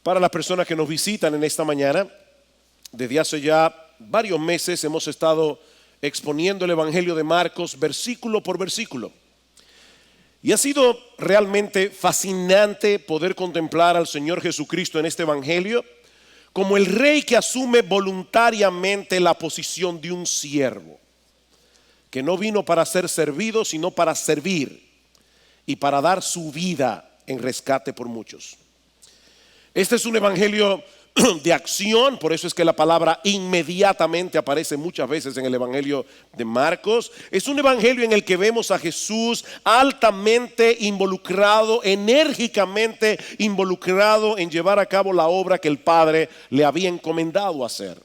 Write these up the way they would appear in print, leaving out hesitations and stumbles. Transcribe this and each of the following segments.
Para las personas que nos visitan en esta mañana, desde hace ya varios meses hemos estado exponiendo el Evangelio de Marcos versículo por versículo. Y ha sido realmente fascinante poder contemplar al Señor Jesucristo en este Evangelio como el Rey que asume voluntariamente la posición de un siervo, que no vino para ser servido, sino para servir y para dar su vida en rescate por muchos. Este es un evangelio de acción, por eso es que la palabra inmediatamente aparece muchas veces en el evangelio de Marcos. Es un evangelio en el que vemos a Jesús altamente involucrado, enérgicamente involucrado en llevar a cabo la obra que el Padre le había encomendado hacer.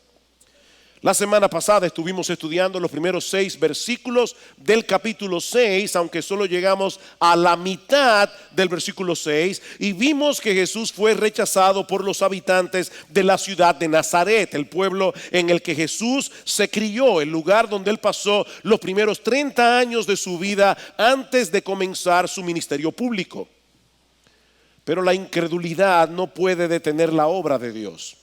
La semana pasada estuvimos estudiando los primeros 6 versículos del capítulo 6, aunque solo llegamos a la mitad del versículo 6, y vimos que Jesús fue rechazado por los habitantes de la ciudad de Nazaret, el pueblo en el que Jesús se crió, el lugar donde él pasó los primeros 30 años de su vida antes de comenzar su ministerio público. Pero la incredulidad no puede detener la obra de Dios.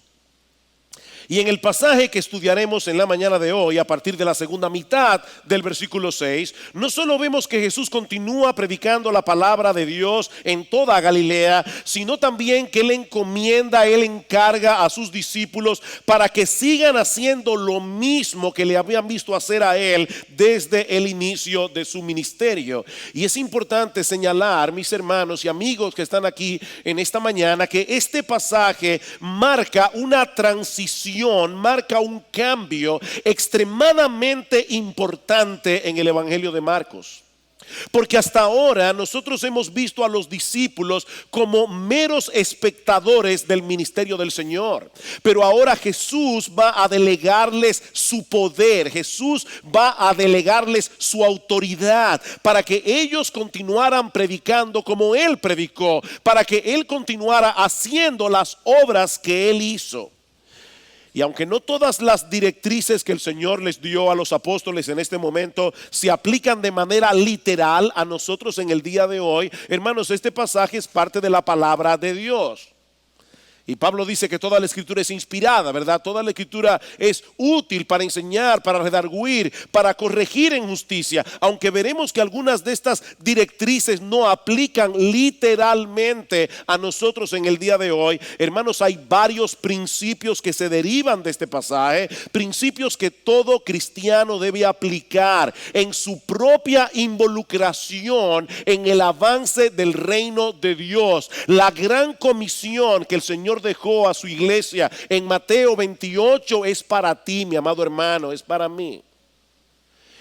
Y en el pasaje que estudiaremos en la mañana de hoy, a partir de la segunda mitad del versículo 6, no solo vemos que Jesús continúa predicando la palabra de Dios en toda Galilea, sino también que Él encomienda, Él encarga a sus discípulos para que sigan haciendo lo mismo que le habían visto hacer a Él desde el inicio de su ministerio. Y es importante señalar, mis hermanos y amigos que están aquí en esta mañana, que este pasaje marca una transición, marca un cambio extremadamente importante en el Evangelio de Marcos. Porque hasta ahora nosotros hemos visto a los discípulos como meros espectadores del ministerio del Señor. Pero ahora Jesús va a delegarles su poder, Jesús va a delegarles su autoridad para que ellos continuaran predicando como Él predicó, para que Él continuara haciendo las obras que Él hizo. Y aunque no todas las directrices que el Señor les dio a los apóstoles en este momento se aplican de manera literal a nosotros en el día de hoy, hermanos, este pasaje es parte de la palabra de Dios. Y Pablo dice que toda la escritura es inspirada, ¿verdad? Toda la escritura es útil para enseñar, para redarguir, para corregir en justicia. Aunque veremos que algunas de estas directrices no aplican literalmente a nosotros en el día de hoy, hermanos, hay varios principios que se derivan de este pasaje, principios que todo cristiano debe aplicar en su propia involucración en el avance del reino de Dios. La gran comisión que el Señor dejó a su iglesia en Mateo 28 es para ti, mi amado hermano, es para mí.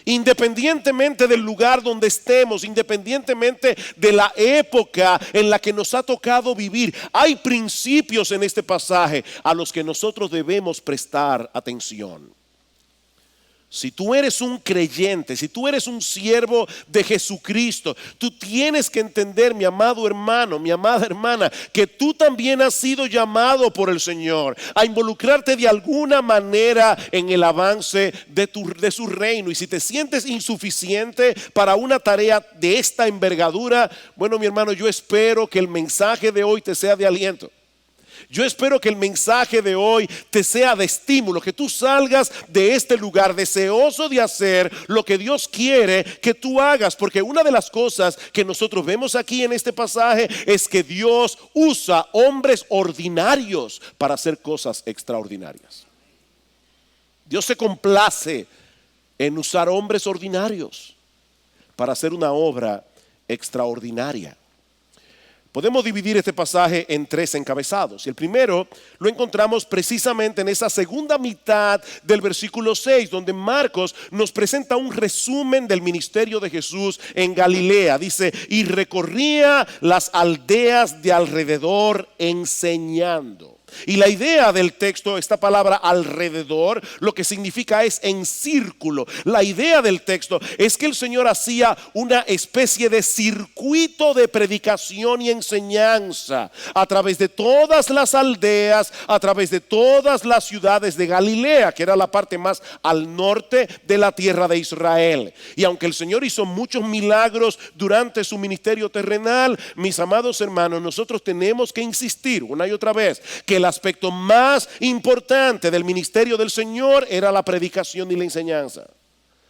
Independientemente del lugar donde estemos, independientemente de la época en la que nos ha tocado vivir, hay principios en este pasaje a los que nosotros debemos prestar atención. Si tú eres un creyente, si tú eres un siervo de Jesucristo, tú tienes que entender, mi amado hermano, mi amada hermana, que tú también has sido llamado por el Señor a involucrarte de alguna manera en el avance de su reino. Y si te sientes insuficiente para una tarea de esta envergadura, bueno, mi hermano, yo espero que el mensaje de hoy te sea de aliento. Yo espero que el mensaje de hoy te sea de estímulo, que tú salgas de este lugar deseoso de hacer lo que Dios quiere que tú hagas. Porque una de las cosas que nosotros vemos aquí en este pasaje es que Dios usa hombres ordinarios para hacer cosas extraordinarias. Dios se complace en usar hombres ordinarios para hacer una obra extraordinaria. Podemos dividir este pasaje en 3 encabezados. Y el primero lo encontramos precisamente en esa segunda mitad del versículo 6, donde Marcos nos presenta un resumen del ministerio de Jesús en Galilea. Dice, y recorría las aldeas de alrededor enseñando. Y la idea del texto, esta palabra alrededor, lo que significa es en círculo. La idea del texto es que el Señor hacía una especie de circuito de predicación y enseñanza a través de todas las aldeas, a través de todas las ciudades de Galilea, que era la parte más al norte de la tierra de Israel. Y aunque el Señor hizo muchos milagros durante su ministerio terrenal, mis amados hermanos, nosotros tenemos que insistir una y otra vez que el aspecto más importante del ministerio del Señor era la predicación y la enseñanza.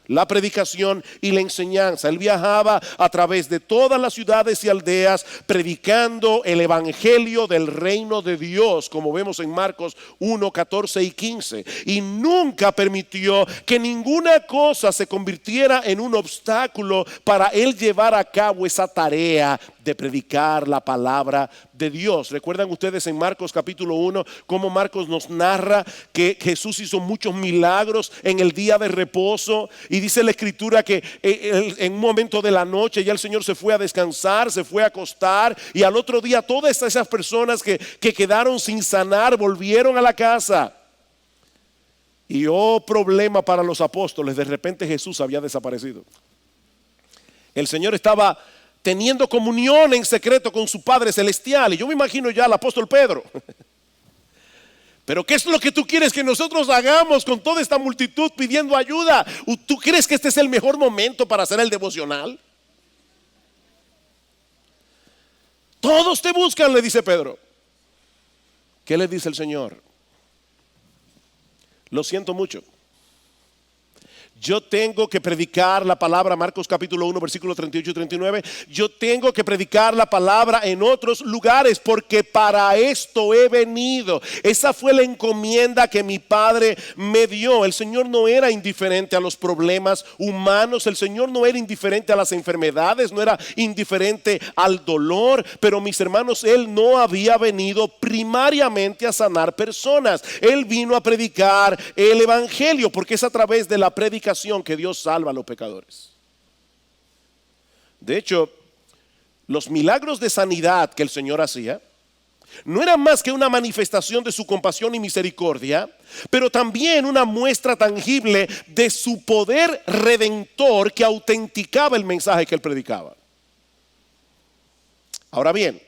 La predicación y la enseñanza. Él viajaba a través de todas las ciudades y aldeas predicando el evangelio del reino de Dios, como vemos en Marcos 1, 14 y 15. Y nunca permitió que ninguna cosa se convirtiera en un obstáculo para él llevar a cabo esa tarea de predicar la palabra de Dios. ¿Recuerdan ustedes en Marcos capítulo 1 cómo Marcos nos narra que Jesús hizo muchos milagros en el día de reposo? Y dice la escritura que en un momento de la noche ya el Señor se fue a descansar, se fue a acostar, y al otro día todas esas personas que quedaron sin sanar volvieron a la casa. Y problema para los apóstoles, de repente Jesús había desaparecido. El Señor estaba teniendo comunión en secreto con su Padre Celestial, y yo me imagino ya al apóstol Pedro. Pero ¿qué es lo que tú quieres que nosotros hagamos con toda esta multitud pidiendo ayuda? ¿Tú crees que este es el mejor momento para hacer el devocional? Todos te buscan, le dice Pedro. ¿Qué le dice el Señor? Lo siento mucho. Yo tengo que predicar la palabra, Marcos capítulo 1, versículos 38 y 39. Yo tengo que predicar la palabra en otros lugares porque para esto he venido. Esa fue la encomienda que mi Padre me dio. El Señor no era indiferente a los problemas humanos. El Señor no era indiferente a las enfermedades, no era indiferente al dolor. Pero mis hermanos, Él no había venido primariamente a sanar personas. Él vino a predicar el evangelio, porque es a través de la predicación que Dios salva a los pecadores. De hecho, los milagros de sanidad que el Señor hacía no eran más que una manifestación de su compasión y misericordia, pero también una muestra tangible de su poder redentor que autenticaba el mensaje que él predicaba. Ahora bien,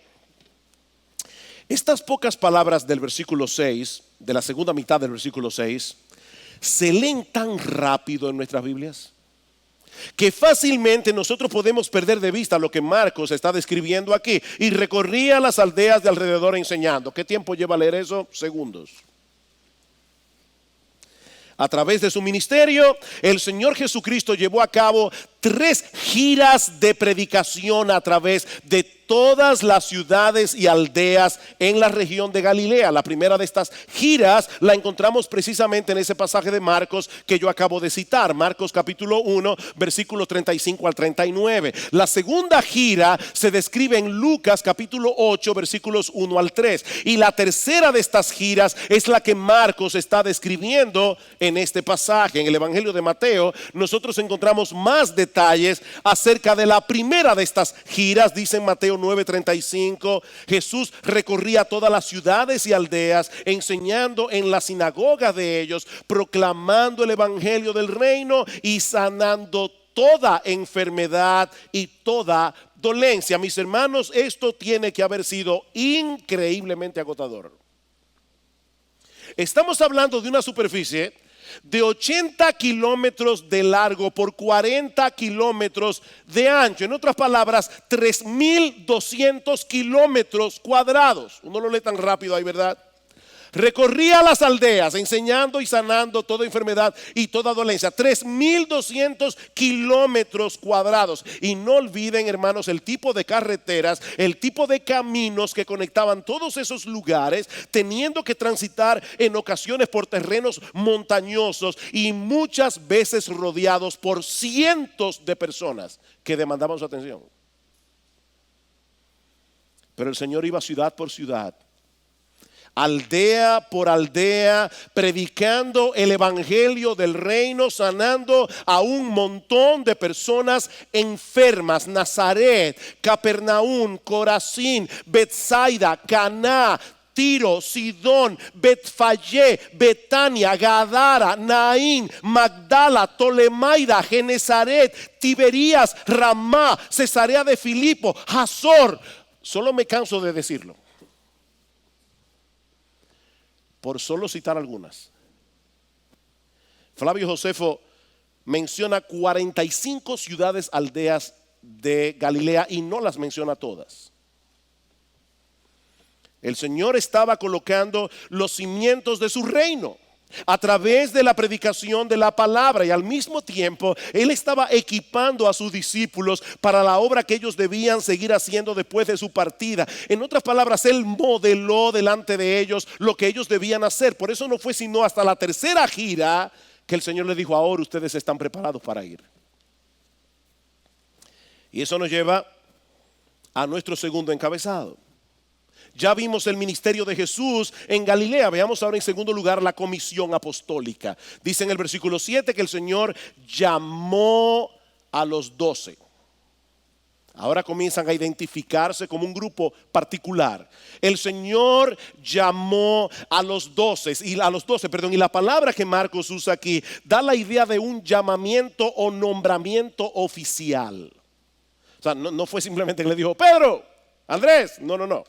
estas pocas palabras del versículo 6, de la segunda mitad del versículo 6, se leen tan rápido en nuestras Biblias que fácilmente nosotros podemos perder de vista lo que Marcos está describiendo aquí. Y recorría las aldeas de alrededor enseñando. ¿Qué tiempo lleva a leer eso? Segundos. A través de su ministerio, el Señor Jesucristo llevó a cabo 3 giras de predicación a través de todas las ciudades y aldeas en la región de Galilea. La primera de estas giras la encontramos precisamente en ese pasaje de Marcos que yo acabo de citar, Marcos capítulo 1, versículos 35 al 39. La segunda gira se describe en Lucas capítulo 8, versículos 1 al 3. Y la tercera de estas giras es la que Marcos está describiendo en este pasaje. En el Evangelio de Mateo nosotros encontramos más detalles acerca de la primera de estas giras. Dice en Mateo 9:35, Jesús recorría todas las ciudades y aldeas, enseñando en las sinagogas de ellos, proclamando el evangelio del reino y sanando toda enfermedad y toda dolencia. Mis hermanos, esto tiene que haber sido increíblemente agotador. Estamos hablando de una superficie de 80 kilómetros de largo por 40 kilómetros de ancho. En otras palabras, 3.200 kilómetros cuadrados. Uno lo lee tan rápido ahí, ¿verdad? Recorría las aldeas enseñando y sanando toda enfermedad y toda dolencia. 3.200 kilómetros cuadrados. Y no olviden, hermanos, el tipo de carreteras, el tipo de caminos que conectaban todos esos lugares, teniendo que transitar en ocasiones por terrenos montañosos y muchas veces rodeados por cientos de personas que demandaban su atención. Pero el Señor iba ciudad por ciudad, aldea por aldea, predicando el evangelio del reino, sanando a un montón de personas enfermas. Nazaret, Capernaum, Corazín, Betsaida, Caná, Tiro, Sidón, Betfagé, Betania, Gadara, Naín, Magdala, Tolemaida, Genezaret, Tiberías, Ramá, Cesarea de Filipo, Hazor. Solo me canso de decirlo, por solo citar algunas. Flavio Josefo menciona 45 ciudades, aldeas de Galilea y no las menciona todas. El Señor estaba colocando los cimientos de su reino a través de la predicación de la palabra, y al mismo tiempo Él estaba equipando a sus discípulos para la obra que ellos debían seguir haciendo después de su partida. En otras palabras, Él modeló delante de ellos lo que ellos debían hacer. Por eso no fue sino hasta la tercera gira que el Señor les dijo: ahora ustedes están preparados para ir. Y eso nos lleva a nuestro segundo encabezado. Ya vimos el ministerio de Jesús en Galilea. Veamos ahora en segundo lugar la comisión apostólica. Dice en el versículo 7 que el Señor llamó a los 12. Ahora comienzan a identificarse como un grupo particular. El Señor llamó a los 12, y la palabra que Marcos usa aquí da la idea de un llamamiento o nombramiento oficial. O sea, no fue simplemente que le dijo: Pedro, Andrés, no.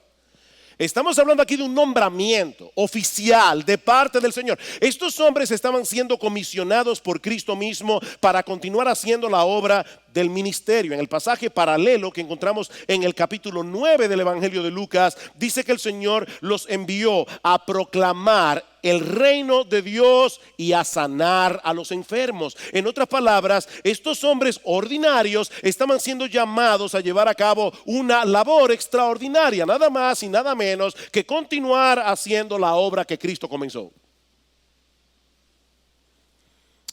Estamos hablando aquí de un nombramiento oficial de parte del Señor. Estos hombres estaban siendo comisionados por Cristo mismo para continuar haciendo la obra del ministerio. En el pasaje paralelo que encontramos en el capítulo 9 del Evangelio de Lucas, dice que el Señor los envió a proclamar el reino de Dios y a sanar a los enfermos. En otras palabras, estos hombres ordinarios estaban siendo llamados a llevar a cabo una labor extraordinaria, nada más y nada menos que continuar haciendo la obra que Cristo comenzó.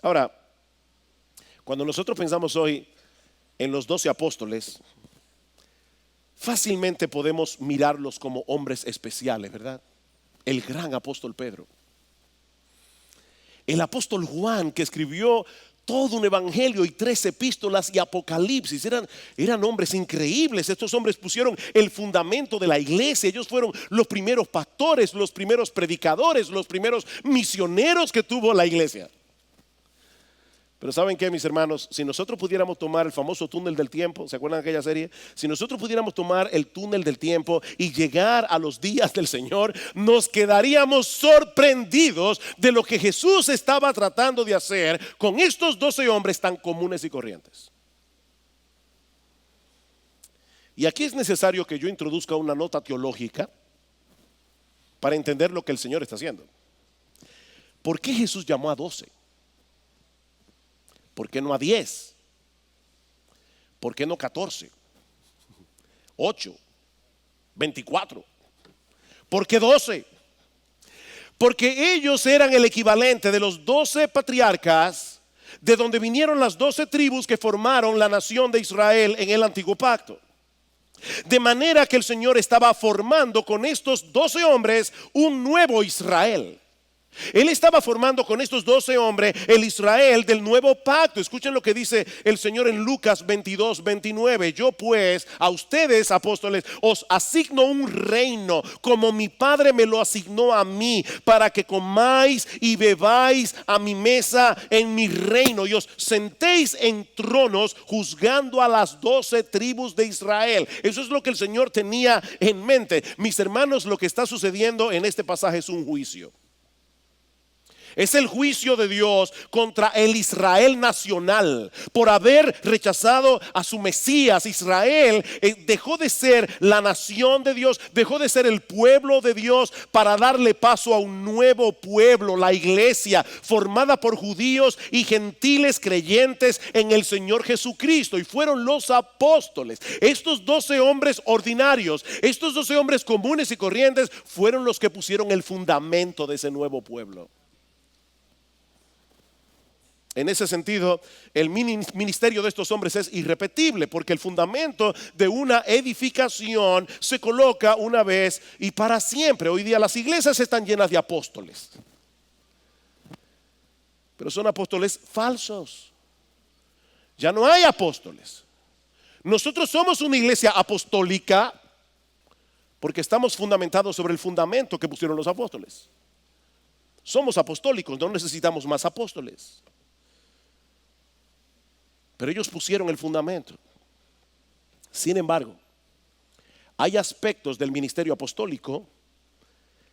Ahora, cuando nosotros pensamos hoy en los 12 apóstoles, fácilmente podemos mirarlos como hombres especiales, ¿verdad? El gran apóstol Pedro, el apóstol Juan, que escribió todo un evangelio y 3 epístolas y Apocalipsis. Eran hombres increíbles. Estos hombres pusieron el fundamento de la iglesia. Ellos fueron los primeros pastores, los primeros predicadores, los primeros misioneros que tuvo la iglesia. Pero ¿saben qué, mis hermanos? Si nosotros pudiéramos tomar el famoso túnel del tiempo, ¿se acuerdan de aquella serie? Si nosotros pudiéramos tomar el túnel del tiempo y llegar a los días del Señor, nos quedaríamos sorprendidos de lo que Jesús estaba tratando de hacer con estos 12 hombres tan comunes y corrientes. Y aquí es necesario que yo introduzca una nota teológica para entender lo que el Señor está haciendo. ¿Por qué Jesús llamó a 12? ¿Por qué no a 10? ¿Por qué no 14? 8, 24. ¿Por qué 12? Porque ellos eran el equivalente de los 12 patriarcas, de donde vinieron las 12 tribus que formaron la nación de Israel en el antiguo pacto. De manera que el Señor estaba formando con estos 12 hombres un nuevo Israel. Él estaba formando con estos 12 hombres el Israel del nuevo pacto. Escuchen lo que dice el Señor en Lucas 22:29. Yo pues a ustedes, apóstoles, os asigno un reino como mi Padre me lo asignó a mí, para que comáis y bebáis a mi mesa en mi reino y os sentéis en tronos juzgando a las 12 tribus de Israel. Eso es lo que el Señor tenía en mente. Mis hermanos, lo que está sucediendo en este pasaje es un juicio. Es el juicio de Dios contra el Israel nacional por haber rechazado a su Mesías. Israel dejó de ser la nación de Dios, dejó de ser el pueblo de Dios para darle paso a un nuevo pueblo, la iglesia, formada por judíos y gentiles creyentes en el Señor Jesucristo. Y fueron los apóstoles, estos 12 hombres ordinarios, estos 12 hombres comunes y corrientes, fueron los que pusieron el fundamento de ese nuevo pueblo. En ese sentido, el ministerio de estos hombres es irrepetible, porque el fundamento de una edificación se coloca una vez y para siempre. Hoy día las iglesias están llenas de apóstoles, pero son apóstoles falsos. Ya no hay apóstoles. Nosotros somos una iglesia apostólica, Porque estamos fundamentados sobre el fundamento que pusieron los apóstoles. Somos apostólicos, no necesitamos más apóstoles. Pero ellos pusieron el fundamento. Sin embargo, hay aspectos del ministerio apostólico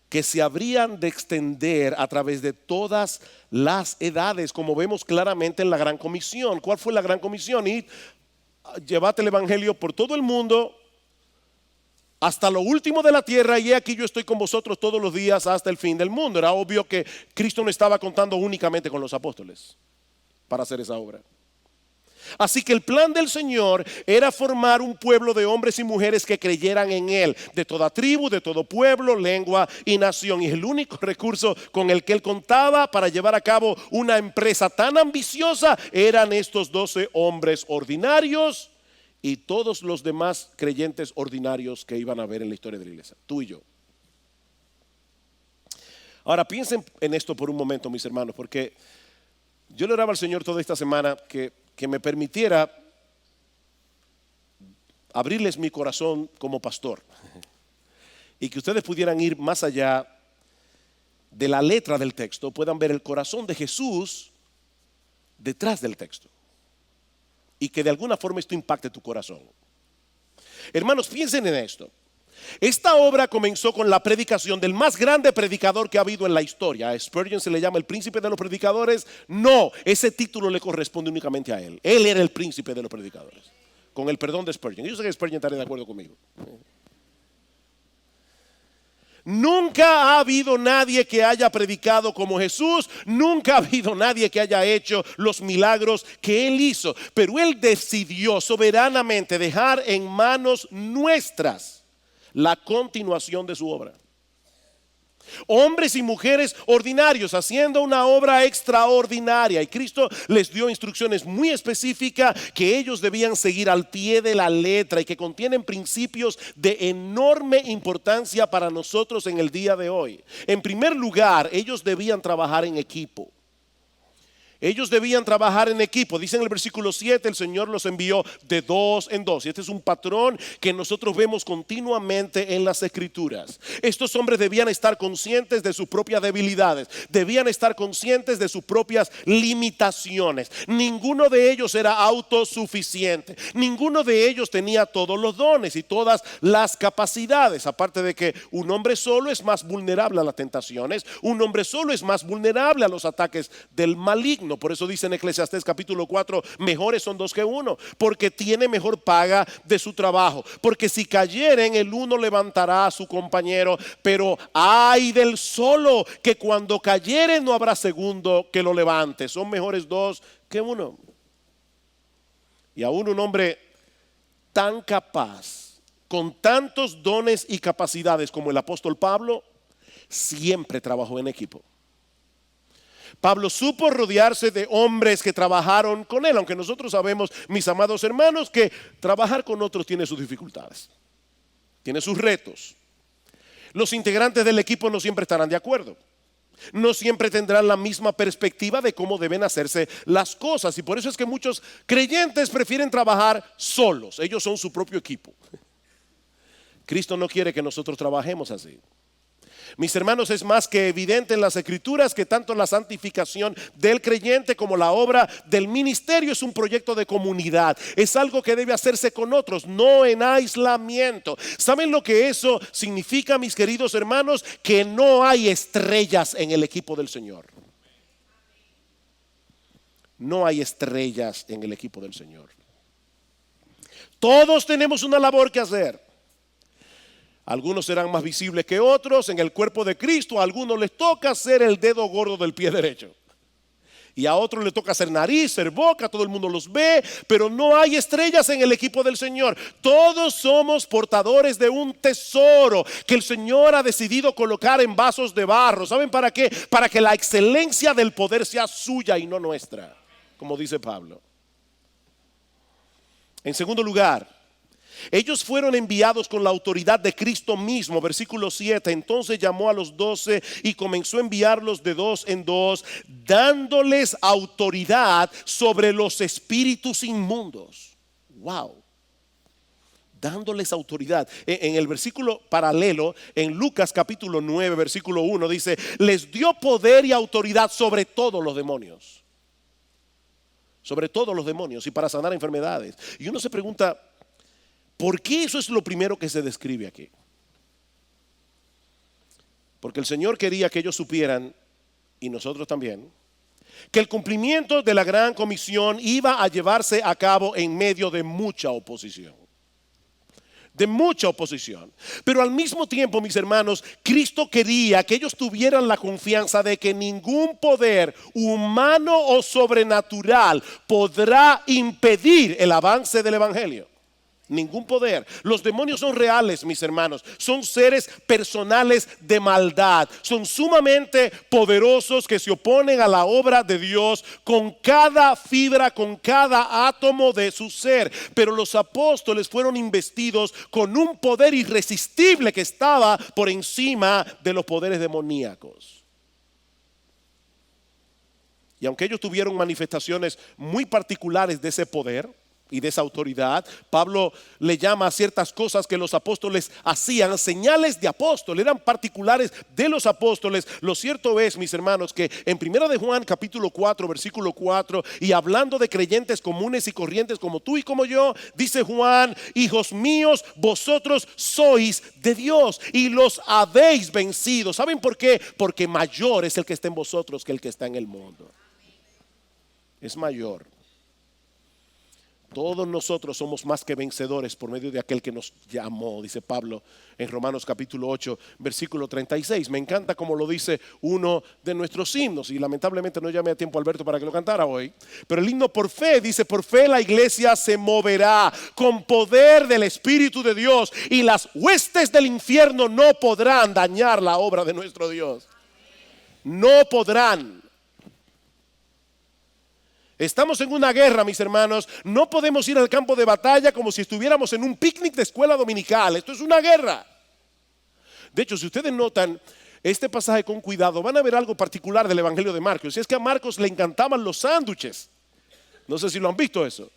que se habrían de extender a través de todas las edades, como vemos claramente en la Gran Comisión. ¿Cuál fue la Gran Comisión? Y llevate el evangelio por todo el mundo hasta lo último de la tierra, y aquí yo estoy con vosotros todos los días hasta el fin del mundo. Era obvio que Cristo no estaba contando únicamente con los apóstoles para hacer esa obra. Así que el plan del Señor era formar un pueblo de hombres y mujeres que creyeran en Él, de toda tribu, de todo pueblo, lengua y nación. Y el único recurso con el que Él contaba para llevar a cabo una empresa tan ambiciosa eran estos 12 hombres ordinarios y todos los demás creyentes ordinarios que iban a ver en la historia de la iglesia, tú y yo. Ahora piensen en esto por un momento, mis hermanos, porque yo le oraba al Señor toda esta semana que me permitiera abrirles mi corazón como pastor y que ustedes pudieran ir más allá de la letra del texto, puedan ver el corazón de Jesús detrás del texto y que de alguna forma esto impacte tu corazón. Hermanos, piensen en esto. Esta obra comenzó con la predicación del más grande predicador que ha habido en la historia. A Spurgeon se le llama el príncipe de los predicadores. No, ese título le corresponde únicamente a él. Él era el príncipe de los predicadores, con el perdón de Spurgeon. Yo sé que Spurgeon estaría de acuerdo conmigo. Nunca ha habido nadie que haya predicado como Jesús. Nunca ha habido nadie que haya hecho los milagros que Él hizo. Pero Él decidió soberanamente dejar en manos nuestras la continuación de su obra. Hombres y mujeres ordinarios haciendo una obra extraordinaria, y Cristo les dio instrucciones muy específicas que ellos debían seguir al pie de la letra y que contienen principios de enorme importancia para nosotros en el día de hoy. En primer lugar, ellos debían trabajar en equipo. Ellos debían trabajar en equipo. Dice en el versículo 7, el Señor los envió de dos en dos. Y este es un patrón que nosotros vemos continuamente en las Escrituras. Estos hombres debían estar conscientes de sus propias debilidades. Debían estar conscientes de sus propias limitaciones. Ninguno de ellos era autosuficiente. Ninguno de ellos tenía todos los dones y todas las capacidades. Aparte de que un hombre solo es más vulnerable a las tentaciones. Un hombre solo es más vulnerable a los ataques del maligno. Por eso dice en Eclesiastés capítulo 4, mejores son dos que uno, porque tiene mejor paga de su trabajo. Porque si cayeren, el uno levantará a su compañero, pero ay del solo, que cuando cayere no habrá segundo que lo levante. Son mejores dos que uno. Y aún un hombre tan capaz, con tantos dones y capacidades como el apóstol Pablo, siempre trabajó en equipo. Pablo supo rodearse de hombres que trabajaron con él, aunque nosotros sabemos, mis amados hermanos, que trabajar con otros tiene sus dificultades, tiene sus retos. Los integrantes del equipo no siempre estarán de acuerdo, no siempre tendrán la misma perspectiva de cómo deben hacerse las cosas, y por eso es que muchos creyentes prefieren trabajar solos. Ellos son su propio equipo. Cristo no quiere que nosotros trabajemos así. Mis hermanos, es más que evidente en las Escrituras que tanto la santificación del creyente como la obra del ministerio es un proyecto de comunidad. Es algo que debe hacerse con otros, no en aislamiento. ¿Saben lo que eso significa, mis queridos hermanos? Que no hay estrellas en el equipo del Señor. No hay estrellas en el equipo del Señor. Todos tenemos una labor que hacer. Algunos serán más visibles que otros. En el cuerpo de Cristo a algunos les toca ser el dedo gordo del pie derecho, y a otros les toca ser nariz, ser boca. Todo el mundo los ve, pero no hay estrellas en el equipo del Señor. Todos somos portadores de un tesoro que el Señor ha decidido colocar en vasos de barro. ¿Saben para qué? Para que la excelencia del poder sea suya y no nuestra, como dice Pablo. En segundo lugar, ellos fueron enviados con la autoridad de Cristo mismo. Versículo 7, entonces llamó a los 12 y comenzó a enviarlos de dos en dos, dándoles autoridad sobre los espíritus inmundos. Wow. dándoles autoridad. En el versículo paralelo, en Lucas capítulo 9, versículo 1, dice, les dio poder y autoridad sobre todos los demonios. Sobre todos los demonios y para sanar enfermedades. Y uno se pregunta, ¿por qué eso es lo primero que se describe aquí? Porque el Señor quería que ellos supieran, y nosotros también, que el cumplimiento de la gran comisión iba a llevarse a cabo en medio de mucha oposición. De mucha oposición. Pero al mismo tiempo, mis hermanos, Cristo quería que ellos tuvieran la confianza de que ningún poder humano o sobrenatural podrá impedir el avance del evangelio. Ningún poder. Los demonios son reales, mis hermanos. Son seres personales de maldad. Son sumamente poderosos que se oponen a la obra de Dios con cada fibra, con cada átomo de su ser. Pero los apóstoles fueron investidos con un poder irresistible que estaba por encima de los poderes demoníacos. Y aunque ellos tuvieron manifestaciones muy particulares de ese poder y de esa autoridad, Pablo le llama a ciertas cosas que los apóstoles hacían señales de apóstol, eran particulares de los apóstoles. Lo cierto es, mis hermanos, que en 1 de Juan capítulo 4 versículo 4, y hablando de creyentes comunes y corrientes como tú y como yo, dice Juan, hijos míos, vosotros sois de Dios y los habéis vencido. ¿Saben por qué? Porque mayor es el que está en vosotros que el que está en el mundo. Es mayor. Todos nosotros somos más que vencedores por medio de aquel que nos llamó, dice Pablo en Romanos capítulo 8, versículo 36. Me encanta como lo dice uno de nuestros himnos, y lamentablemente no llamé a tiempo a Alberto para que lo cantara hoy. Pero el himno por fe dice, por fe la iglesia se moverá con poder del Espíritu de Dios, y las huestes del infierno no podrán dañar la obra de nuestro Dios. No podrán. Estamos en una guerra, mis hermanos. No podemos ir al campo de batalla como si estuviéramos en un picnic de escuela dominical. Esto es una guerra. De hecho, si ustedes notan este pasaje con cuidado, van a ver algo particular del Evangelio de Marcos. Y es que a Marcos le encantaban los sándwiches. No sé si lo han visto eso.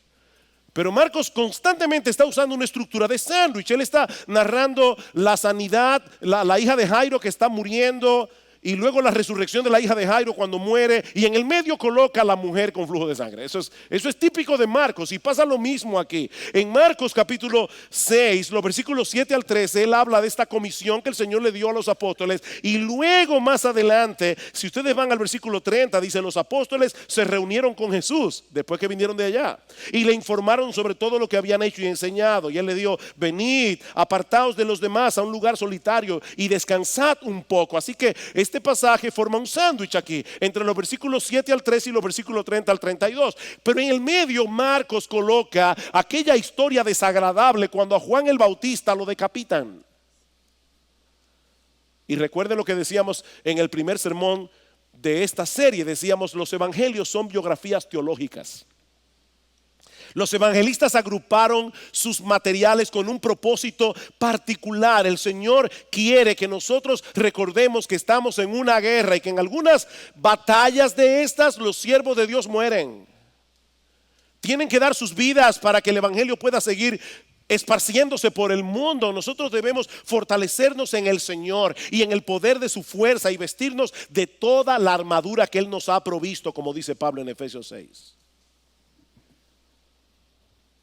Pero Marcos constantemente está usando una estructura de sándwich. Él está narrando la sanidad, la hija de Jairo que está muriendo, y luego la resurrección de la hija de Jairo cuando muere, y en el medio coloca a la mujer con flujo de sangre. Eso es típico de Marcos, y pasa lo mismo aquí. En Marcos capítulo 6, los versículos 7 al 13, él habla de esta comisión que el Señor le dio a los apóstoles, y luego más adelante, si ustedes van al versículo 30, dice, los apóstoles se reunieron con Jesús después que vinieron de allá, y le informaron sobre todo lo que habían hecho y enseñado, y él le dijo, venid, apartaos de los demás a un lugar solitario y descansad un poco. Así que este pasaje forma un sándwich aquí entre los versículos 7 al 13 y los versículos 30 al 32. Pero en el medio Marcos coloca aquella historia desagradable cuando a Juan el Bautista lo decapitan. Y recuerden lo que decíamos en el primer sermón de esta serie. Decíamos, los evangelios son biografías teológicas. Los evangelistas agruparon sus materiales con un propósito particular. El Señor quiere que nosotros recordemos que estamos en una guerra y que en algunas batallas de estas los siervos de Dios mueren. Tienen que dar sus vidas para que el evangelio pueda seguir esparciéndose por el mundo. Nosotros debemos fortalecernos en el Señor y en el poder de su fuerza y vestirnos de toda la armadura que Él nos ha provisto, como dice Pablo en Efesios 6.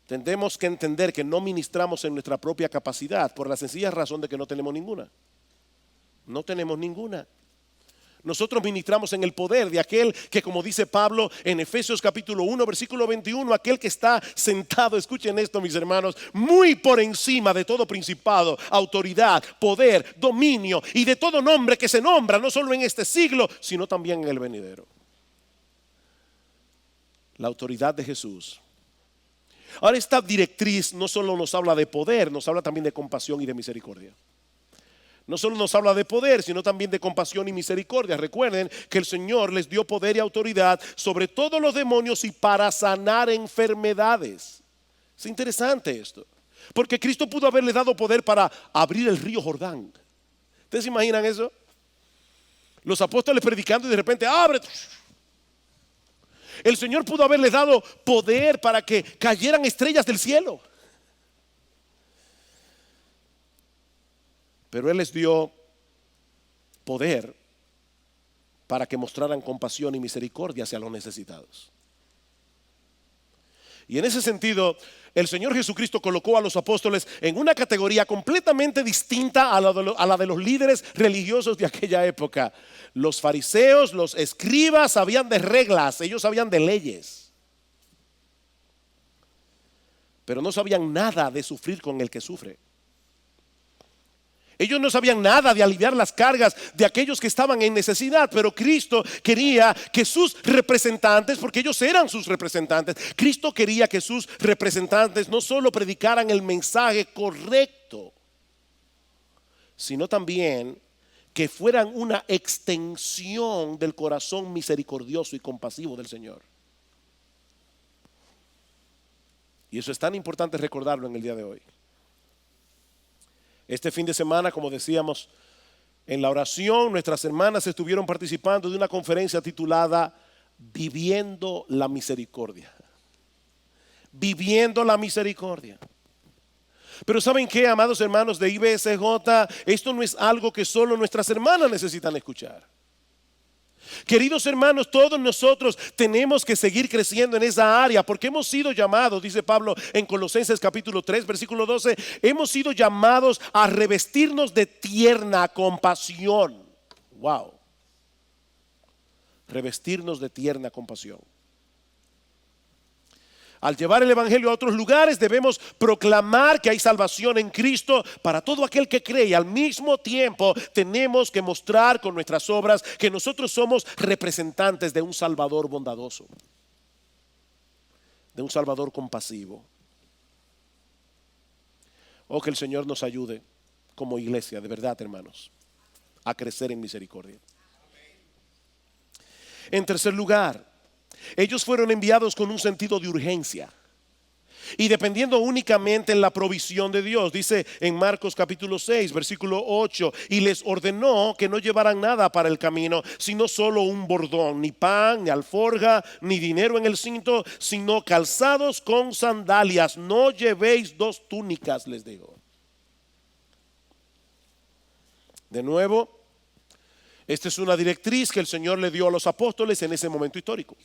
Tendremos que entender que no ministramos en nuestra propia capacidad por la sencilla razón de que no tenemos ninguna. No tenemos ninguna. Nosotros ministramos en el poder de aquel que, como dice Pablo en Efesios capítulo 1 versículo 21, aquel que está sentado, escuchen esto mis hermanos, muy por encima de todo principado, autoridad, poder, dominio y de todo nombre que se nombra, no solo en este siglo, sino también en el venidero. La autoridad de Jesús. Ahora, esta directriz no solo nos habla de poder, nos habla también de compasión y de misericordia. No solo nos habla de poder, sino también de compasión y misericordia. Recuerden que el Señor les dio poder y autoridad sobre todos los demonios y para sanar enfermedades. Es interesante esto, porque Cristo pudo haberle dado poder para abrir el río Jordán. ¿Ustedes se imaginan eso? Los apóstoles predicando y de repente abre. El Señor pudo haberles dado poder para que cayeran estrellas del cielo. Pero Él les dio poder para que mostraran compasión y misericordia hacia los necesitados. Y en ese sentido, el Señor Jesucristo colocó a los apóstoles en una categoría completamente distinta a la de los líderes religiosos de aquella época. Los fariseos, los escribas sabían de reglas, ellos sabían de leyes, pero no sabían nada de sufrir con el que sufre. Ellos no sabían nada de aliviar las cargas de aquellos que estaban en necesidad, pero Cristo quería que sus representantes, porque ellos eran sus representantes, Cristo quería que sus representantes no solo predicaran el mensaje correcto, sino también que fueran una extensión del corazón misericordioso y compasivo del Señor. Y eso es tan importante recordarlo en el día de hoy. Este fin de semana, como decíamos en la oración, nuestras hermanas estuvieron participando de una conferencia titulada Viviendo la Misericordia. Viviendo la Misericordia. Pero ¿saben qué, amados hermanos de IBSJ? Esto no es algo que solo nuestras hermanas necesitan escuchar. Queridos hermanos, todos nosotros tenemos que seguir creciendo en esa área, porque hemos sido llamados, dice Pablo en Colosenses capítulo 3 versículo 12, hemos sido llamados a revestirnos de tierna compasión. Wow. Revestirnos de tierna compasión. Al llevar el evangelio a otros lugares, debemos proclamar que hay salvación en Cristo para todo aquel que cree, y al mismo tiempo tenemos que mostrar con nuestras obras que nosotros somos representantes de un Salvador bondadoso, de un Salvador compasivo. Oh, que el Señor nos ayude como iglesia, de verdad, hermanos, a crecer en misericordia. En tercer lugar, ellos fueron enviados con un sentido de urgencia y dependiendo únicamente en la provisión de Dios. Dice en Marcos capítulo 6 versículo 8, y les ordenó que no llevaran nada para el camino, sino solo un bordón, ni pan, ni alforja, ni dinero en el cinto, sino calzados con sandalias. No llevéis 2 túnicas, les digo. De nuevo, esta es una directriz que el Señor le dio a los apóstoles en ese momento histórico.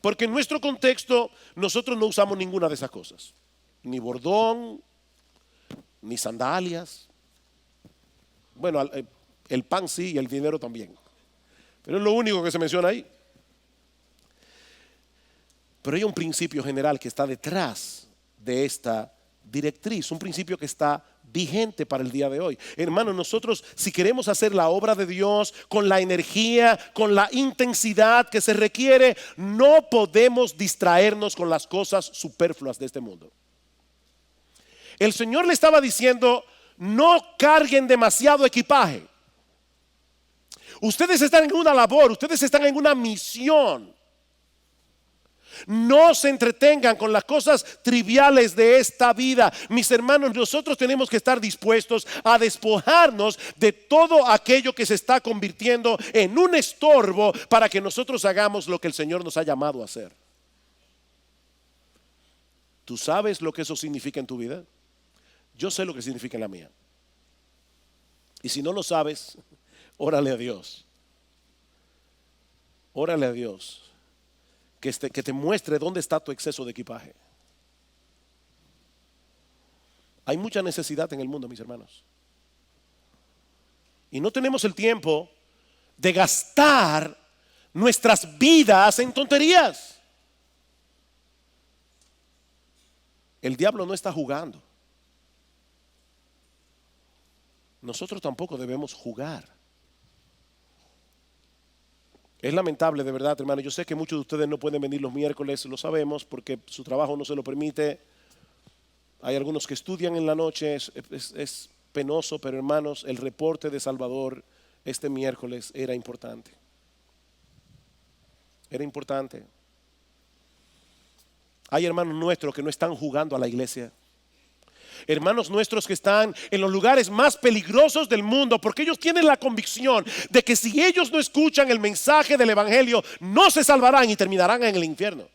Porque en nuestro contexto nosotros no usamos ninguna de esas cosas. Ni bordón, ni sandalias. Bueno, el pan sí y el dinero también. Pero es lo único que se menciona ahí. Pero hay un principio general que está detrás de esta directriz. Un principio que está vigente para el día de hoy. Hermanos, nosotros si queremos hacer la obra de Dios con la energía, con la intensidad que se requiere, no podemos distraernos con las cosas superfluas de este mundo. El Señor le estaba diciendo, no carguen demasiado equipaje. Ustedes están en una labor, ustedes están en una misión. No se entretengan con las cosas triviales de esta vida. Mis hermanos, nosotros tenemos que estar dispuestos a despojarnos de todo aquello que se está convirtiendo en un estorbo para que nosotros hagamos lo que el Señor nos ha llamado a hacer. ¿Tú sabes lo que eso significa en tu vida? Yo sé lo que significa en la mía. Y si no lo sabes, órale a Dios. Órale a Dios. Que te muestre dónde está tu exceso de equipaje. Hay mucha necesidad en el mundo, mis hermanos. Y no tenemos el tiempo de gastar nuestras vidas en tonterías. El diablo no está jugando. Nosotros tampoco debemos jugar. Es lamentable, de verdad, hermano. Yo sé que muchos de ustedes no pueden venir los miércoles, lo sabemos, porque su trabajo no se lo permite. Hay algunos que estudian en la noche, es penoso, pero hermanos, el reporte de Salvador este miércoles era importante. Era importante. Hay hermanos nuestros que no están jugando a la iglesia. Hermanos nuestros que están en los lugares más peligrosos del mundo, porque ellos tienen la convicción de que si ellos no escuchan el mensaje del evangelio, no se salvarán y terminarán en el infierno.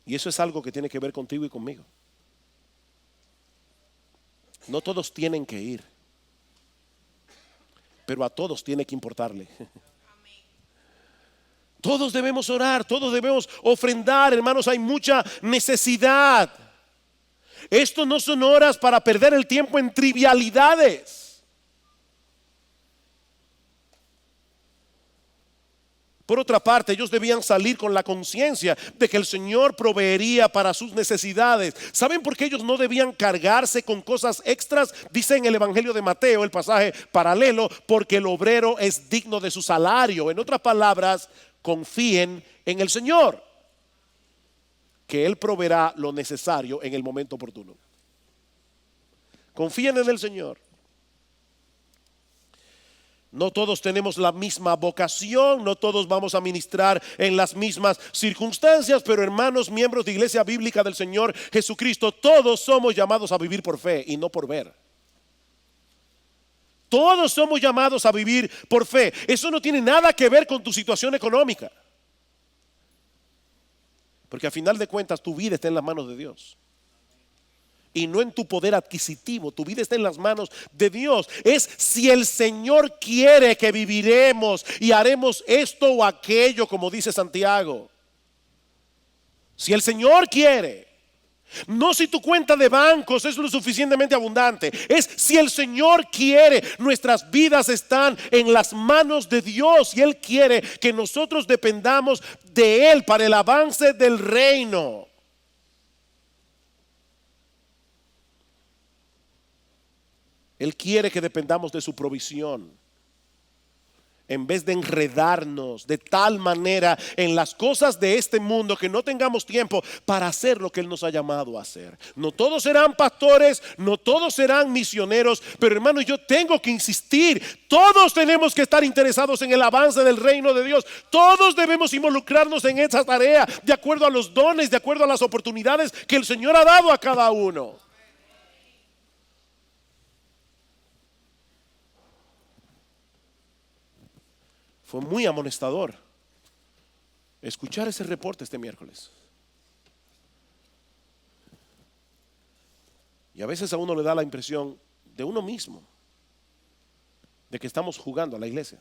Y eso es algo que tiene que ver contigo y conmigo. No todos tienen que ir, pero a todos tiene que importarle. Todos debemos orar, todos debemos ofrendar, hermanos, hay mucha necesidad. Esto no son horas para perder el tiempo en trivialidades. Por otra parte, ellos debían salir con la conciencia de que el Señor proveería para sus necesidades. ¿Saben por qué ellos no debían cargarse con cosas extras? Dice en el Evangelio de Mateo, el pasaje paralelo, porque el obrero es digno de su salario. En otras palabras, confíen en el Señor, que Él proveerá lo necesario en el momento oportuno. Confíen en el Señor. No todos tenemos la misma vocación, no todos vamos a ministrar en las mismas circunstancias, pero hermanos, miembros de Iglesia Bíblica del Señor Jesucristo, todos somos llamados a vivir por fe y no por ver. Todos somos llamados a vivir por fe. Eso no tiene nada que ver con tu situación económica, porque a final de cuentas tu vida está en las manos de Dios y no en tu poder adquisitivo. Tu vida está en las manos de Dios. Es si el Señor quiere que viviremos y haremos esto o aquello, como dice Santiago. Si el Señor quiere, no si tu cuenta de bancos es lo suficientemente abundante. Es si el Señor quiere. Nuestras vidas están en las manos de Dios y Él quiere que nosotros dependamos de Él para el avance del reino. Él quiere que dependamos de su provisión, en vez de enredarnos de tal manera en las cosas de este mundo que no tengamos tiempo para hacer lo que Él nos ha llamado a hacer. No todos serán pastores, no todos serán misioneros, pero hermanos, yo tengo que insistir, todos tenemos que estar interesados en el avance del reino de Dios. Todos debemos involucrarnos en esa tarea de acuerdo a los dones, de acuerdo a las oportunidades que el Señor ha dado a cada uno. Fue muy amonestador escuchar ese reporte este miércoles. Y a veces a uno le da la impresión de uno mismo, de que estamos jugando a la iglesia.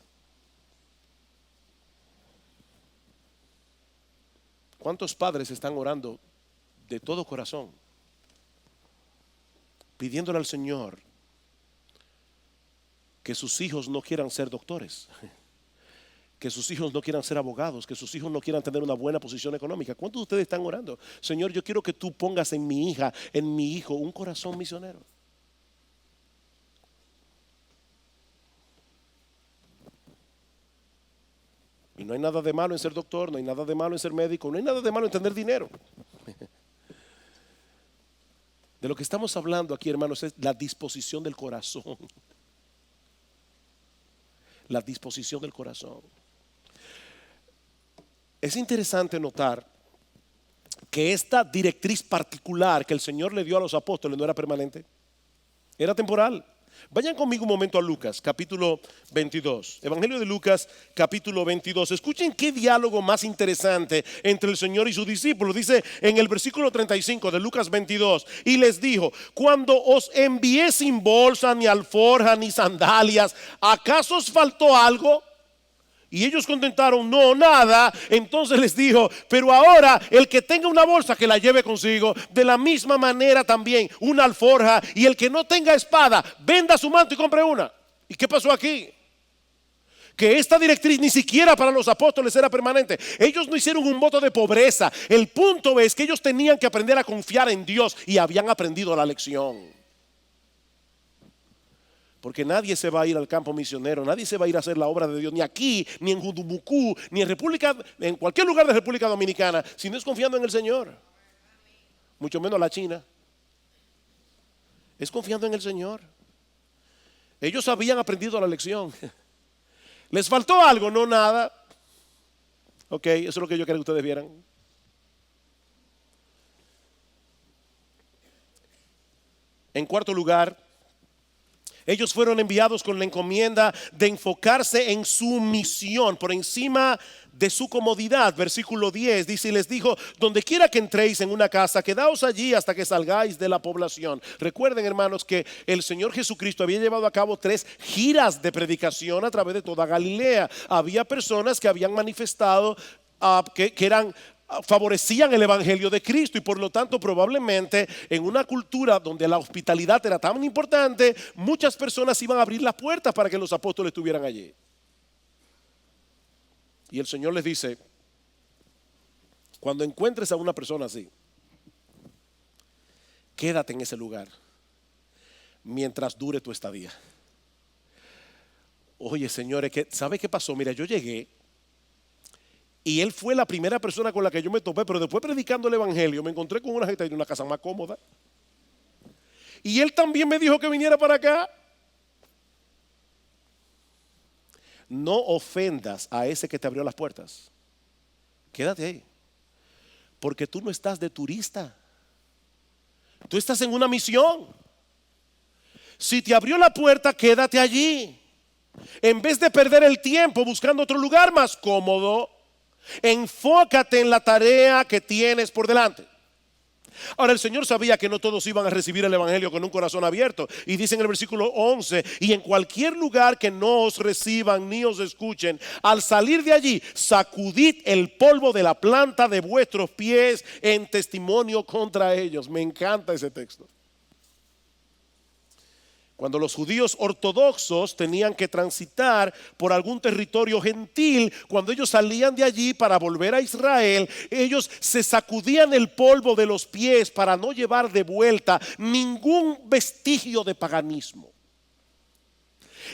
¿Cuántos padres están orando de todo corazón, pidiéndole al Señor que sus hijos no quieran ser doctores, que sus hijos no quieran ser abogados, que sus hijos no quieran tener una buena posición económica? ¿Cuántos de ustedes están orando? Señor, yo quiero que tú pongas en mi hija, en mi hijo, un corazón misionero. Y no hay nada de malo en ser doctor, no hay nada de malo en ser médico, no hay nada de malo en tener dinero. De lo que estamos hablando aquí, hermanos, es la disposición del corazón. La disposición del corazón. Es interesante notar que esta directriz particular que el Señor le dio a los apóstoles no era permanente, era temporal. Vayan conmigo un momento a Lucas, capítulo 22. Evangelio de Lucas, capítulo 22. Escuchen qué diálogo más interesante entre el Señor y sus discípulos. Dice en el versículo 35 de Lucas 22: y les dijo, cuando os envié sin bolsa, ni alforja, ni sandalias, ¿acaso os faltó algo? Y ellos contestaron, no, nada. Entonces les dijo, pero ahora el que tenga una bolsa, que la lleve consigo. De la misma manera también una alforja. Y el que no tenga espada, venda su manto y compre una. ¿Y qué pasó aquí? Que esta directriz ni siquiera para los apóstoles era permanente. Ellos no hicieron un voto de pobreza. El punto es que ellos tenían que aprender a confiar en Dios y habían aprendido la lección. Porque nadie se va a ir al campo misionero, nadie se va a ir a hacer la obra de Dios, ni aquí, ni en Judumucú, ni en cualquier lugar de República Dominicana, si no es confiando en el Señor. Mucho menos la China. Es confiando en el Señor. Ellos habían aprendido la lección. ¿Les faltó algo? No, nada. Ok, eso es lo que yo quería que ustedes vieran. En cuarto lugar, Ellos fueron enviados con la encomienda de enfocarse en su misión por encima de su comodidad. Versículo 10 dice: y les dijo, donde quiera que entréis en una casa, quedaos allí hasta que salgáis de la población. Recuerden, hermanos, que el Señor Jesucristo había llevado a cabo 3 giras de predicación a través de toda Galilea. Había personas que habían manifestado que favorecían el evangelio de Cristo, y por lo tanto probablemente en una cultura donde la hospitalidad era tan importante, muchas personas iban a abrir las puertas para que los apóstoles estuvieran allí. Y el Señor les dice: cuando encuentres a una persona así, quédate en ese lugar mientras dure tu estadía. Oye, señores, ¿sabe qué pasó? Mira, yo llegué y él fue la primera persona con la que yo me topé, pero después predicando el evangelio me encontré con una gente en una casa más cómoda. Y él también me dijo que viniera para acá. No ofendas a ese que te abrió las puertas. Quédate ahí, porque tú no estás de turista. Tú estás en una misión. Si te abrió la puerta, quédate allí. En vez de perder el tiempo buscando otro lugar más cómodo, enfócate en la tarea que tienes por delante. Ahora, el Señor sabía que no todos iban a recibir el evangelio con un corazón abierto, y dice en el versículo 11: y en cualquier lugar que no os reciban ni os escuchen, al salir de allí, sacudid el polvo de la planta de vuestros pies en testimonio contra ellos. Me encanta ese texto. Cuando los judíos ortodoxos tenían que transitar por algún territorio gentil, cuando ellos salían de allí para volver a Israel, ellos se sacudían el polvo de los pies para no llevar de vuelta ningún vestigio de paganismo.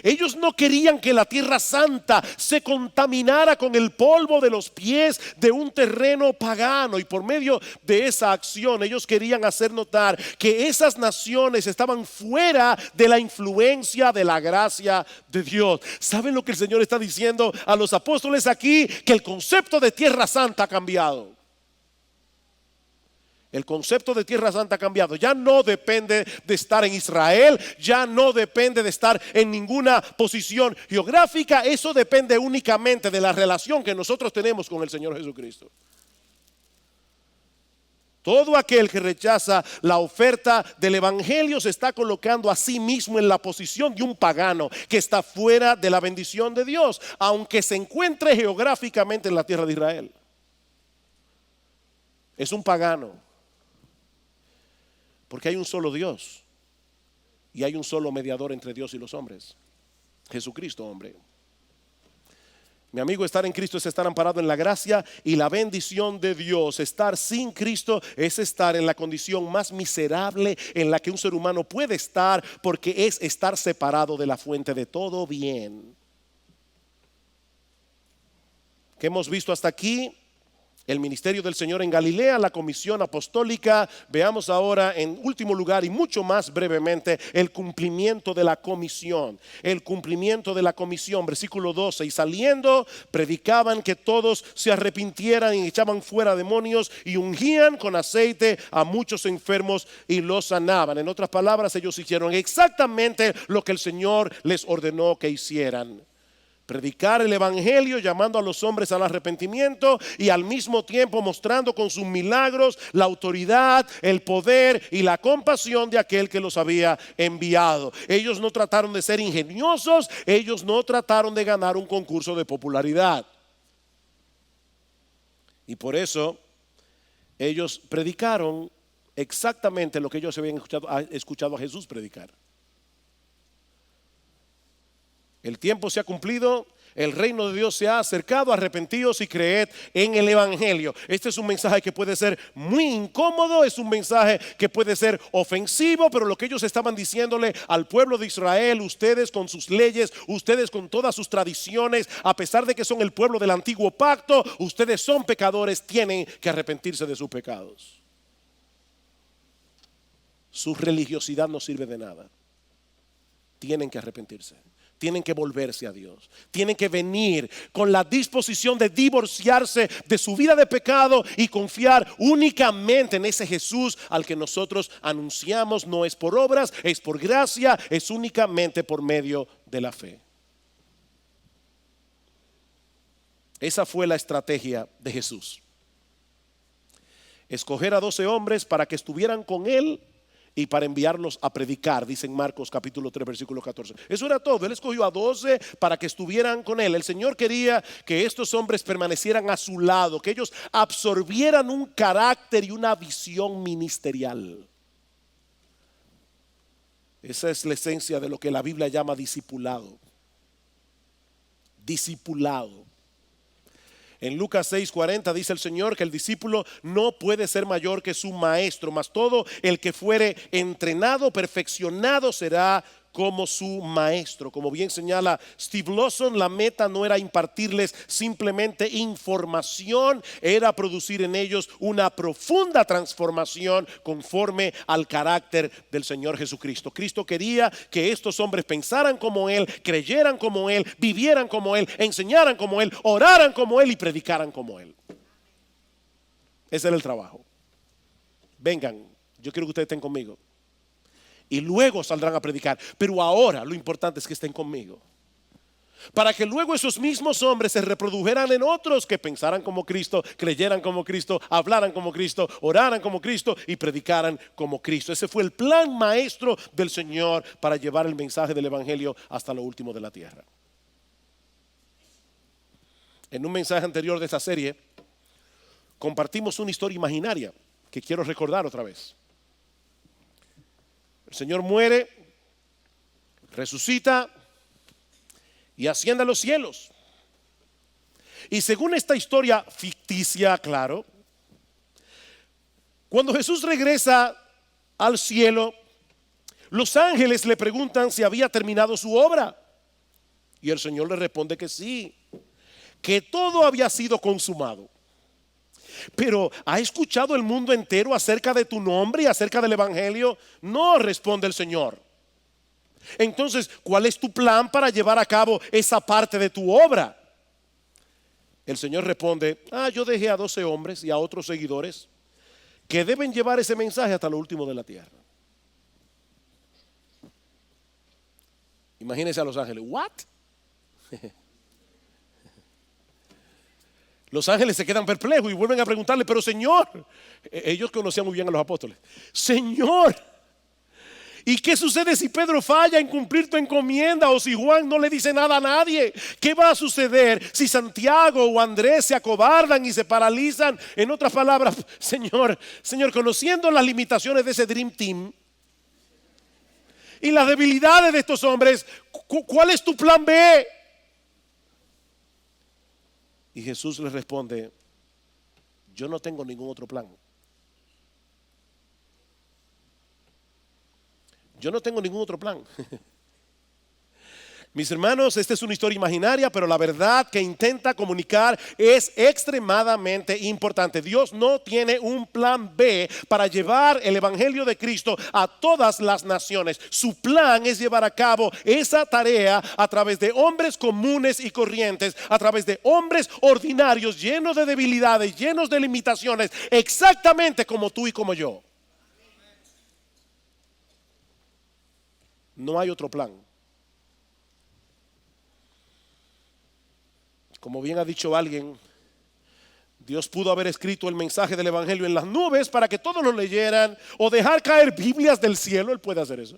Ellos no querían que la tierra santa se contaminara con el polvo de los pies de un terreno pagano, y por medio de esa acción ellos querían hacer notar que esas naciones estaban fuera de la influencia de la gracia de Dios. ¿Saben lo que el Señor está diciendo a los apóstoles aquí? Que el concepto de tierra santa ha cambiado. El concepto de tierra santa ha cambiado. Ya no depende de estar en Israel, ya no depende de estar en ninguna posición geográfica. Eso depende únicamente de la relación que nosotros tenemos con el Señor Jesucristo. Todo aquel que rechaza la oferta del evangelio se está colocando a sí mismo en la posición de un pagano que está fuera de la bendición de Dios, aunque se encuentre geográficamente en la tierra de Israel. Es un pagano. Porque hay un solo Dios y hay un solo mediador entre Dios y los hombres: Jesucristo, hombre. Mi amigo, estar en Cristo es estar amparado en la gracia y la bendición de Dios. Estar sin Cristo es estar en la condición más miserable en la que un ser humano puede estar, porque es estar separado de la fuente de todo bien. ¿Qué hemos visto hasta aquí? El ministerio del Señor en Galilea, la comisión apostólica. Veamos ahora, en último lugar y mucho más brevemente, el cumplimiento de la comisión. El cumplimiento de la comisión, versículo 12: y saliendo predicaban que todos se arrepintieran y echaban fuera demonios y ungían con aceite a muchos enfermos y los sanaban. En otras palabras, ellos hicieron exactamente lo que el Señor les ordenó que hicieran: predicar el evangelio, llamando a los hombres al arrepentimiento, y al mismo tiempo mostrando con sus milagros la autoridad, el poder y la compasión de aquel que los había enviado. Ellos no trataron de ser ingeniosos, ellos no trataron de ganar un concurso de popularidad. Y por eso ellos predicaron exactamente lo que ellos habían escuchado a Jesús predicar. El tiempo se ha cumplido, el reino de Dios se ha acercado, arrepentíos y creed en el evangelio. Este es un mensaje que puede ser muy incómodo, es un mensaje que puede ser ofensivo, pero lo que ellos estaban diciéndole al pueblo de Israel: ustedes con sus leyes, ustedes con todas sus tradiciones, a pesar de que son el pueblo del antiguo pacto, ustedes son pecadores, tienen que arrepentirse de sus pecados. Su religiosidad no sirve de nada, tienen que arrepentirse. tienen que volverse a Dios. Tienen que venir con la disposición de divorciarse de su vida de pecado y confiar únicamente en ese Jesús al que nosotros anunciamos. No es por obras, es por gracia, es únicamente por medio de la fe. Esa fue la estrategia de Jesús. Escoger a 12 hombres para que estuvieran con él y para enviarlos a predicar, dice en Marcos capítulo 3 versículo 14. Eso era todo. Él escogió a 12 para que estuvieran con él. El Señor quería que estos hombres permanecieran a su lado, que ellos absorbieran un carácter y una visión ministerial. Esa es la esencia de lo que la Biblia llama discipulado. Discipulado. En Lucas 6:40 dice el Señor que el discípulo no puede ser mayor que su maestro, mas todo el que fuere entrenado, perfeccionado será como su maestro. Como bien señala Steve Lawson, la meta no era impartirles simplemente información, era producir en ellos una profunda transformación conforme al carácter del Señor Jesucristo. Cristo quería que estos hombres pensaran como Él, creyeran como Él, vivieran como Él, enseñaran como Él, oraran como Él y predicaran como Él. Ese era el trabajo. Vengan, yo quiero que ustedes estén conmigo. Y luego saldrán a predicar. Pero ahora lo importante es que estén conmigo. Para que luego esos mismos hombres se reprodujeran en otros que pensaran como Cristo, creyeran como Cristo, hablaran como Cristo, oraran como Cristo y predicaran como Cristo. Ese fue el plan maestro del Señor para llevar el mensaje del Evangelio hasta lo último de la tierra. En un mensaje anterior de esta serie compartimos una historia imaginaria que quiero recordar otra vez. El Señor muere, resucita y asciende a los cielos. Y según esta historia ficticia, claro, cuando Jesús regresa al cielo, los ángeles le preguntan si había terminado su obra. Y el Señor le responde que sí, que todo había sido consumado. Pero ¿ha escuchado el mundo entero acerca de tu nombre y acerca del Evangelio? No, responde el Señor. Entonces, ¿cuál es tu plan para llevar a cabo esa parte de tu obra? El Señor responde: yo dejé a 12 hombres y a otros seguidores que deben llevar ese mensaje hasta lo último de la tierra. Imagínense a los ángeles. ¿What? Los ángeles se quedan perplejos y vuelven a preguntarle: pero Señor, ellos conocían muy bien a los apóstoles. Señor, ¿y qué sucede si Pedro falla en cumplir tu encomienda o si Juan no le dice nada a nadie? ¿Qué va a suceder si Santiago o Andrés se acobardan y se paralizan? En otras palabras, Señor, conociendo las limitaciones de ese Dream Team y las debilidades de estos hombres, ¿cuál es tu plan B? Y Jesús le responde: yo no tengo ningún otro plan. Yo no tengo ningún otro plan. Mis hermanos, esta es una historia imaginaria, pero la verdad que intenta comunicar es extremadamente importante. Dios no tiene un plan B para llevar el Evangelio de Cristo a todas las naciones. Su plan es llevar a cabo esa tarea a través de hombres comunes y corrientes, a través de hombres ordinarios, llenos de debilidades, llenos de limitaciones, exactamente como tú y como yo. No hay otro plan. Como bien ha dicho alguien, Dios pudo haber escrito el mensaje del Evangelio en las nubes para que todos lo leyeran, o dejar caer Biblias del cielo. Él puede hacer eso.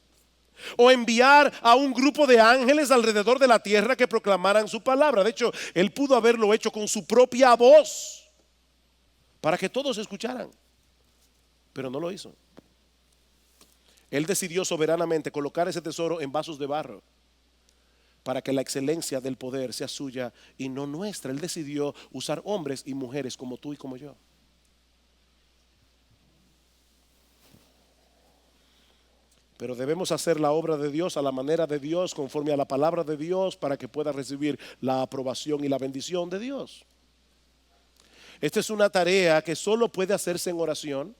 O enviar a un grupo de ángeles alrededor de la tierra que proclamaran su palabra. De hecho, Él pudo haberlo hecho con su propia voz para que todos escucharan. Pero no lo hizo. Él decidió soberanamente colocar ese tesoro en vasos de barro para que la excelencia del poder sea suya y no nuestra. Él decidió usar hombres y mujeres como tú y como yo. Pero debemos hacer la obra de Dios a la manera de Dios, conforme a la palabra de Dios, para que pueda recibir la aprobación y la bendición de Dios. Esta es una tarea que solo puede hacerse en oración.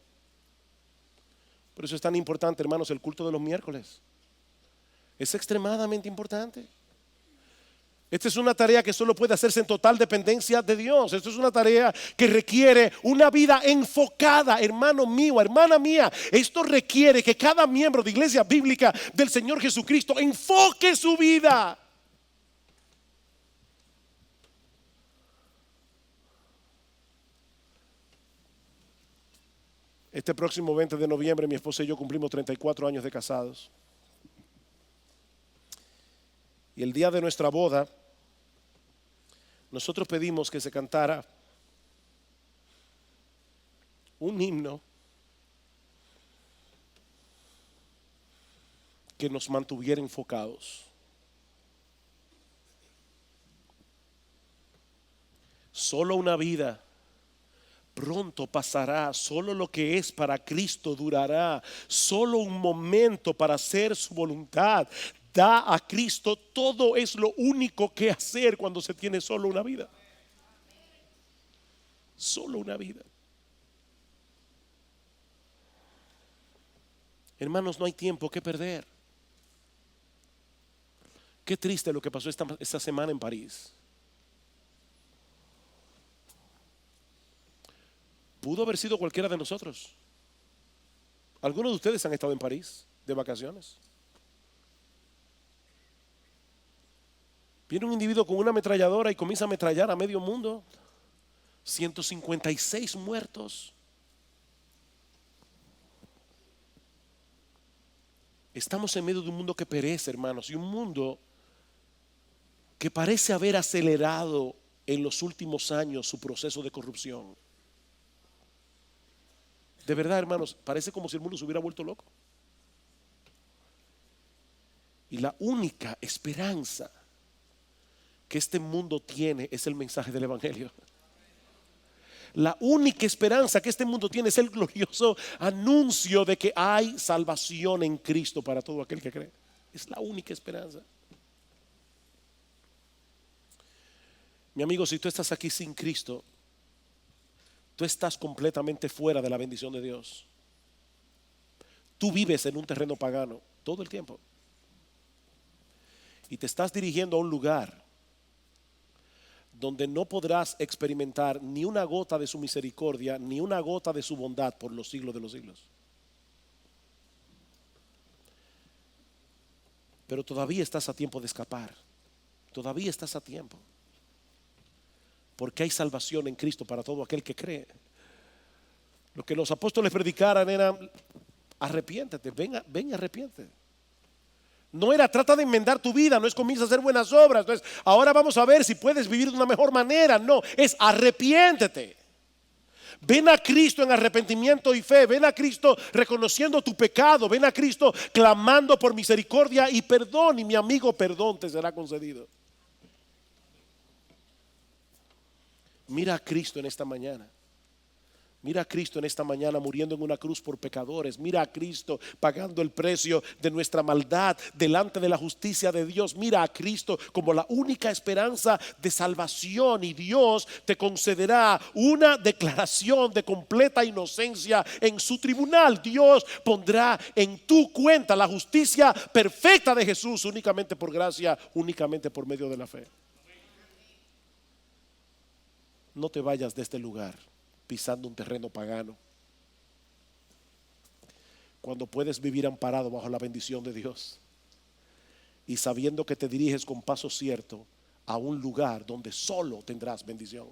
Por eso es tan importante, hermanos, el culto de los miércoles. Es extremadamente importante. Esta es una tarea que solo puede hacerse en total dependencia de Dios. Esto es una tarea que requiere una vida enfocada, hermano mío, hermana mía. Esto requiere que cada miembro de Iglesia Bíblica del Señor Jesucristo enfoque su vida. Este próximo 20 de noviembre mi esposa y yo cumplimos 34 años de casados. Y el día de nuestra boda, nosotros pedimos que se cantara un himno que nos mantuviera enfocados. Solo una vida pronto pasará, solo lo que es para Cristo durará, solo un momento para hacer su voluntad. Da a Cristo, todo es lo único que hacer cuando se tiene solo una vida. Solo una vida. Hermanos, no hay tiempo que perder. Qué triste lo que pasó esta semana en París. Pudo haber sido cualquiera de nosotros. Algunos de ustedes han estado en París de vacaciones. Viene un individuo con una ametralladora y comienza a ametrallar a medio mundo. 156 muertos. Estamos en medio de un mundo que perece, hermanos, y un mundo que parece haber acelerado en los últimos años su proceso de corrupción. De verdad, hermanos, parece como si el mundo se hubiera vuelto loco. Y la única esperanza que este mundo tiene es el mensaje del Evangelio. La única esperanza que este mundo tiene es el glorioso anuncio de que hay salvación en Cristo para todo aquel que cree. Es la única esperanza. Mi amigo, si tú estás aquí sin Cristo, tú estás completamente fuera de la bendición de Dios. Tú vives en un terreno pagano todo el tiempo y te estás dirigiendo a un lugar donde no podrás experimentar ni una gota de su misericordia, ni una gota de su bondad por los siglos de los siglos. Pero todavía estás a tiempo de escapar. Todavía estás a tiempo. Porque hay salvación en Cristo para todo aquel que cree. Lo que los apóstoles predicaran era: arrepiéntete, ven y arrepiéntete. No era trata de enmendar tu vida, no es comienza a hacer buenas obras, entonces ahora vamos a ver si puedes vivir de una mejor manera. No, es arrepiéntete. Ven a Cristo en arrepentimiento y fe. Ven a Cristo reconociendo tu pecado. Ven a Cristo clamando por misericordia y perdón. Y mi amigo, perdón te será concedido. Mira a Cristo en esta mañana. Mira a Cristo en esta mañana muriendo en una cruz por pecadores. Mira a Cristo pagando el precio de nuestra maldad delante de la justicia de Dios. Mira a Cristo como la única esperanza de salvación, y Dios te concederá una declaración de completa inocencia en su tribunal. Dios pondrá en tu cuenta la justicia perfecta de Jesús únicamente por gracia, únicamente por medio de la fe. No te vayas de este lugar pisando un terreno pagano, cuando puedes vivir amparado bajo la bendición de Dios y sabiendo que te diriges con paso cierto a un lugar donde solo tendrás bendición.